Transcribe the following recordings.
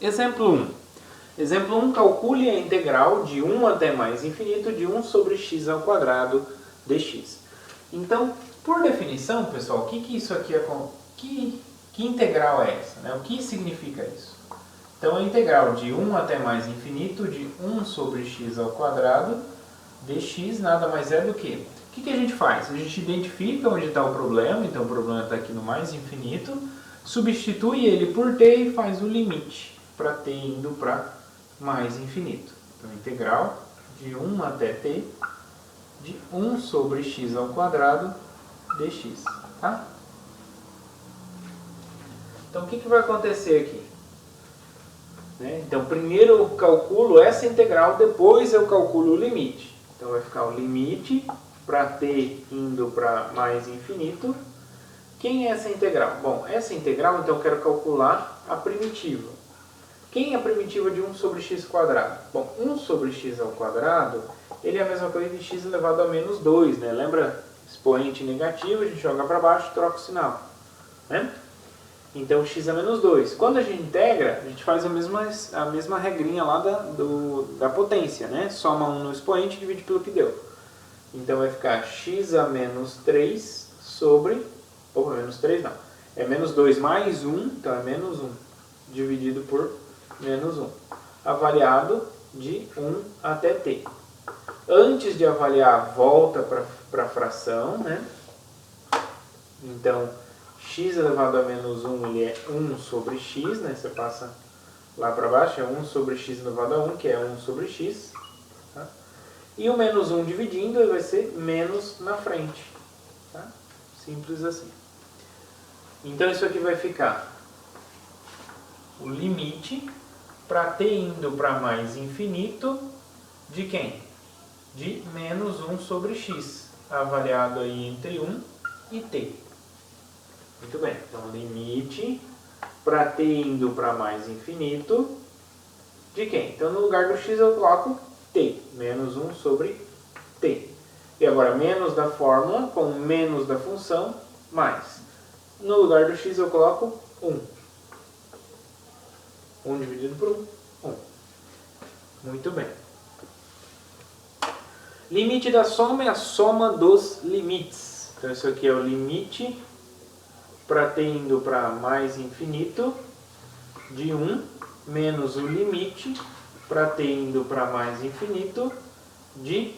Exemplo 1. Exemplo 1, calcule a integral de 1 até mais infinito de 1 sobre x ao quadrado dx. Então, por definição, pessoal, o que isso aqui é? Que integral é essa? Né? O que significa isso? Então, a integral de 1 até mais infinito de 1 sobre x ao quadrado dx nada mais é do que... O que a gente faz? A gente identifica onde está o problema, então o problema está aqui no mais infinito, substitui ele por t e faz o limite para t indo para mais infinito. Então, integral de 1 até t de 1 sobre x ao quadrado dx. Tá? Então, o que vai acontecer aqui? Então, primeiro eu calculo essa integral, depois eu calculo o limite. Então, vai ficar o limite para t indo para mais infinito. Quem é essa integral? Bom, essa integral, então, eu quero calcular a primitiva. Quem é a primitiva de 1 sobre x quadrado? Bom, 1 sobre x ao quadrado, ele é a mesma coisa de x elevado a menos 2, né? Lembra? Expoente negativo, a gente joga para baixo e troca o sinal. Né? Então, x é menos 2. Quando a gente integra, a gente faz a mesma regrinha lá da potência, né? Soma 1 no expoente e divide pelo que deu. Então, vai ficar x a menos 3 sobre... Opa, menos 3 não. É menos 2 mais 1, então é menos 1, dividido por menos 1. Avaliado de 1 até t. Antes de avaliar, volta para a fração, né? Então, x elevado a menos 1, ele é 1 sobre x, né? Você passa lá para baixo, é 1 sobre x elevado a 1, que é 1 sobre x. Tá? E o menos 1 dividindo, ele vai ser menos na frente. Tá? Simples assim. Então, isso aqui vai ficar o limite para t indo para mais infinito de quem? De menos 1 sobre x, avaliado aí entre 1 e t. Muito bem, então limite para t indo para mais infinito de quem? Então, no lugar do x eu coloco t, menos 1 sobre t. E agora, menos da fórmula com menos da função, mais. No lugar do x eu coloco 1. 1 dividido por 1, 1. Muito bem. Limite da soma é a soma dos limites. Então, isso aqui é o limite para t indo para mais infinito de 1 menos o limite para t indo para mais infinito de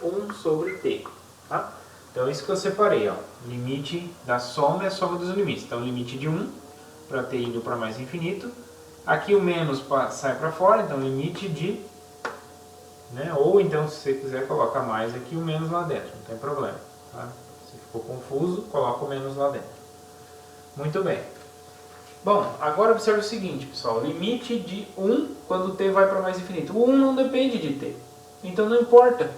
1 sobre t. Tá? Então, isso que eu separei. Ó. Limite da soma é a soma dos limites. Então, limite de 1 para t indo para mais infinito. Aqui o menos sai para fora, então limite de... Né? Ou então, se você quiser, coloca mais aqui o menos lá dentro. Não tem problema. Tá? Se ficou confuso, coloca o menos lá dentro. Muito bem. Bom, agora observe o seguinte, pessoal. Limite de 1 quando t vai para mais infinito. O 1 não depende de t. Então, não importa.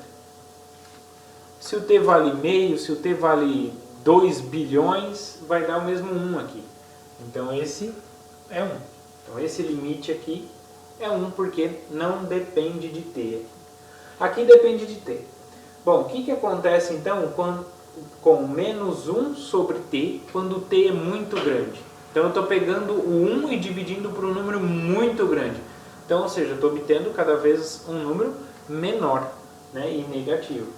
Se o t vale meio, se o t vale 2 bilhões, vai dar o mesmo 1 aqui. Então, esse é 1. Então, esse limite aqui é 1 porque não depende de t. Aqui depende de t. Bom, o que acontece então com menos 1 sobre t quando t é muito grande? Então, eu estou pegando o 1 e dividindo por um número muito grande. Então, ou seja, eu estou obtendo cada vez um número menor, né, e negativo.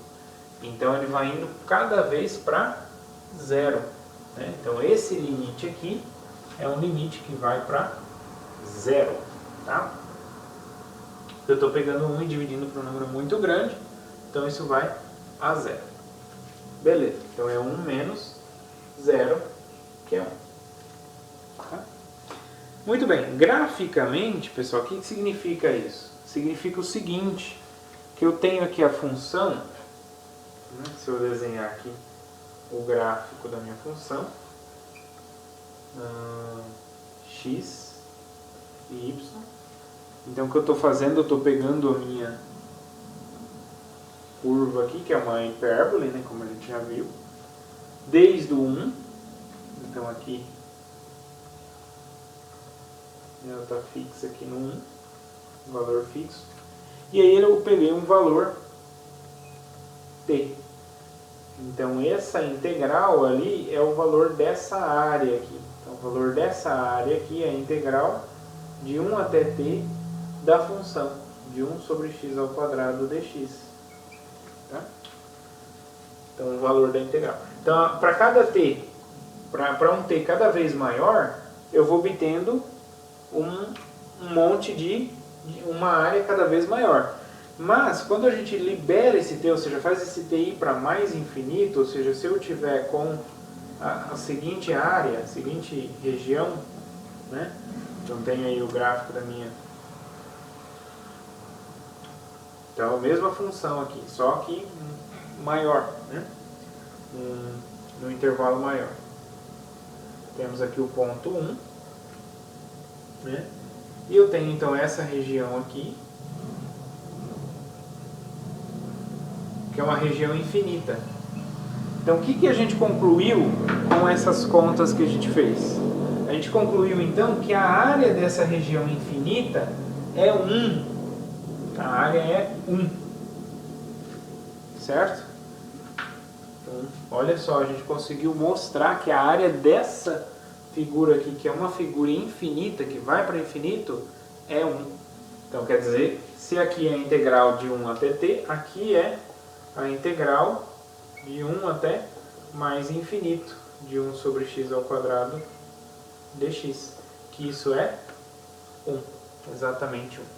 Então, ele vai indo cada vez para 0. Né? Então, esse limite aqui é um limite que vai para 0. Tá? Eu estou pegando 1 e dividindo por um número muito grande, então isso vai a 0. Beleza, então é 1 menos 0, que é 1. Tá? Muito bem, graficamente, pessoal, o que significa isso? Significa o seguinte, que eu tenho aqui a função, né, se eu desenhar aqui o gráfico da minha função, x e y. Então, o que eu estou fazendo, eu estou pegando a minha curva aqui, que é uma hipérbole, né, como a gente já viu, desde o 1, então aqui ela está fixa aqui no 1, um valor fixo, e aí eu peguei um valor t. Então, essa integral ali é o valor dessa área aqui. Então, o valor dessa área aqui é a integral de 1 até t da função de 1 sobre x ao quadrado dx. Tá? Então, o valor da integral. Então, para cada t, para um t cada vez maior, eu vou obtendo um monte de uma área cada vez maior. Mas, quando a gente libera esse t, ou seja, faz esse t ir para mais infinito, ou seja, se eu tiver com a seguinte área, a seguinte região, né? Então tem aí o gráfico da minha. Então, a mesma função aqui, só que maior, né? No intervalo maior. Temos aqui o ponto 1, né? E eu tenho então essa região aqui, que é uma região infinita. Então, o que a gente concluiu com essas contas que a gente fez? A gente concluiu então que a área dessa região infinita é 1. A área é 1. Certo? Então, olha só, a gente conseguiu mostrar que a área dessa figura aqui, que é uma figura infinita, que vai para infinito, é 1. Então, quer dizer, se aqui é a integral de 1 até t, aqui é a integral de 1 até mais infinito, de 1 sobre x ao quadrado dx, que isso é 1, exatamente 1.